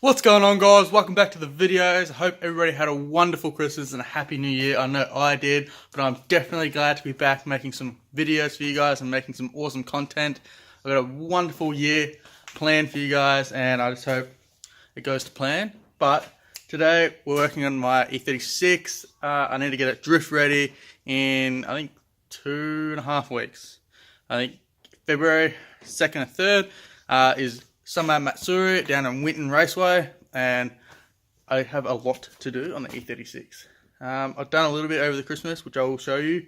What's going on, guys? Welcome back to the videos. I hope everybody had a wonderful Christmas and a happy new year. I know I did, but I'm definitely glad to be back making some videos for you guys and making some awesome content. I've got a wonderful year planned for you guys and I just hope it goes to plan. But today we're working on my E36. I need to get it drift ready in, I think, 2.5 weeks. I think February 2nd or 3rd is summer matsuri down in Winton Raceway, and I have a lot to do on the E36. I've done a little bit over the Christmas, which I will show you,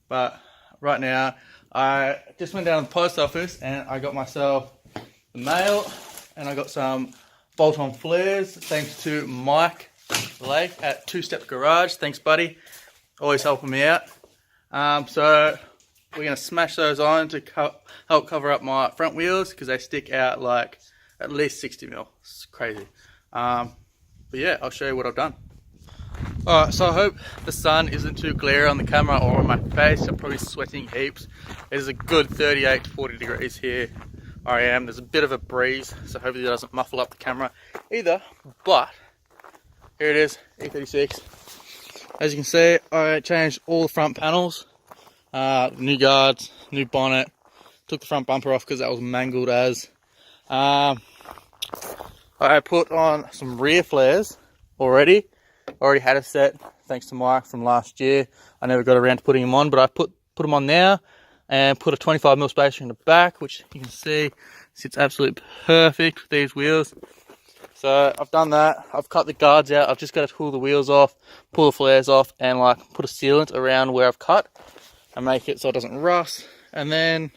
but right now I just went down to the post office and I got myself the mail and I got some bolt-on flares thanks to Mike Lake at Two Step Garage. Thanks, buddy, always helping me out. So we're going to smash those on to help cover up my front wheels because they stick out like at least 60 mil. It's crazy. But yeah, I'll show you what I've done. Alright, so I hope the sun isn't too glare on the camera or on my face. I'm probably sweating heaps. It is a good 38 to 40 degrees here where I am. There's a bit of a breeze, so hopefully it doesn't muffle up the camera either. But here it is, E36. As you can see, I changed all the front panels. New guards, new bonnet, took the front bumper off because that was mangled as. I put on some rear flares already had a set thanks to Mike from last year. I never got around to putting them on, but I put them on now and put a 25mm spacer in the back, which you can see sits absolutely perfect with these wheels. So I've done that. I've cut the guards out. I've just got to pull the wheels off, pull the flares off, and like put a sealant around where I've cut and make it so it doesn't rust. And then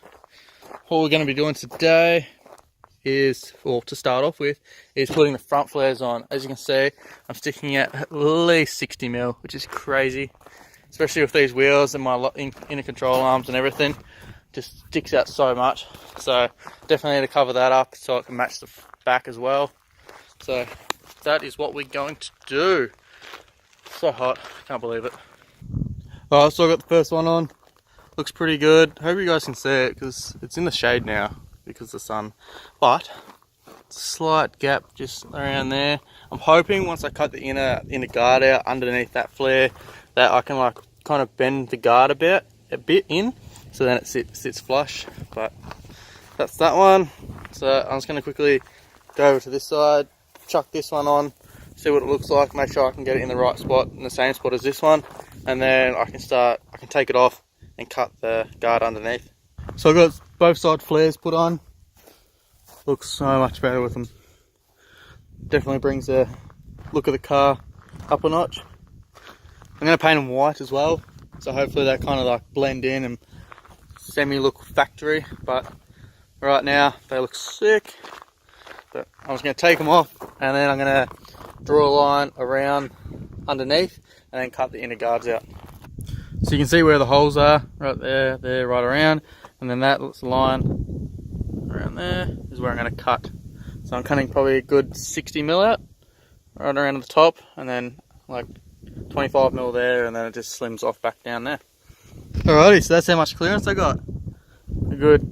what we're going to be doing today is, or to start off with, is putting the front flares on. As you can see, I'm sticking at least 60mm, which is crazy, especially with these wheels and my inner control arms and everything. Just sticks out so much. So definitely need to cover that up so it can match the back as well. So that is what we're going to do. So hot, can't believe it. Alright, so I got the first one on. Looks pretty good. Hope you guys can see it because it's in the shade now because of the sun. But slight gap just around there. I'm hoping once I cut the inner guard out underneath that flare that I can like kind of bend the guard a bit in, so then it sits flush. But that's that one. So I'm just going to quickly go over to this side, chuck this one on, see what it looks like, make sure I can get it in the right spot, in the same spot as this one, and then I can take it off and cut the guard underneath. So I've got both side flares put on. Looks so much better with them. Definitely brings the look of the car up a notch. I'm going to paint them white as well, so hopefully they kind of like blend in and semi look factory, but right now they look sick. But I'm just going to take them off and then I'm going to draw a line around underneath and then cut the inner guards out. So you can see where the holes are, right there, right around, and then that line around there is where I'm going to cut. So I'm cutting probably a good 60mm out, right around the top, and then like 25mm there, and then it just slims off back down there. Alrighty, so that's how much clearance I got. A good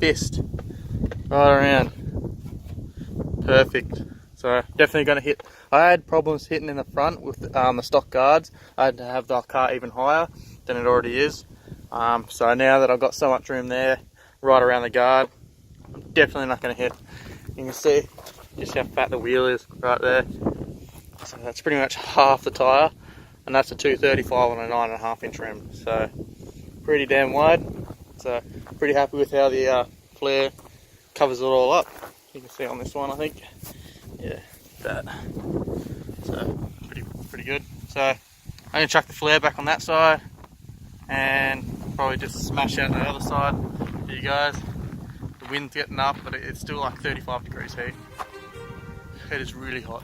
fist right around. Perfect. So definitely going to hit. I had problems hitting in the front with the stock guards. I had to have the car even higher than it already is. So now that I've got so much room there, right around the guard, I'm definitely not going to hit. You can see just how fat the wheel is right there. So that's pretty much half the tyre, and that's a 235 on a 9.5 inch rim. So pretty damn wide. So pretty happy with how the flare covers it all up. You can see on this one, I think. Yeah, that. So pretty good. So I'm going to chuck the flare back on that side and probably just smash out the other side for you guys. The wind's getting up, but it's still like 35 degrees heat. It is really hot.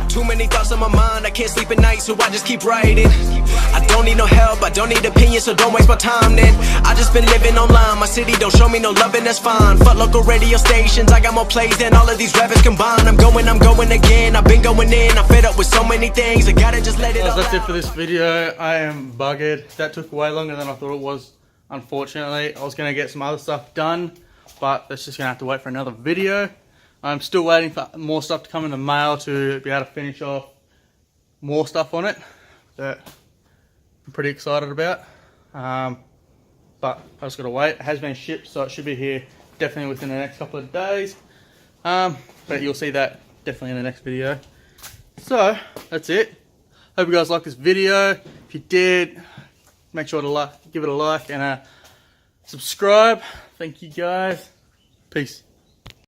Too many thoughts on my mind, I can't sleep at night, so I just keep writing. I don't need no help, I don't need opinions, so don't waste my time then. I just been living online, my city don't show me no love and that's fine. Fuck local radio stations, I got more plays than all of these rappers combined. I'm going again, I've been going in, I'm fed up with so many things, I gotta just let it all out. That's it for this video. I am buggered. That took way longer than I thought it was, unfortunately. I was going to get some other stuff done, but that's just going to have to wait for another video. I'm still waiting for more stuff to come in the mail to be able to finish off more stuff on it that I'm pretty excited about. But I just gotta wait. It has been shipped, so it should be here definitely within the next couple of days. But you'll see that definitely in the next video. So that's it. Hope you guys liked this video. If you did, make sure to give it a like and subscribe. Thank you guys. Peace.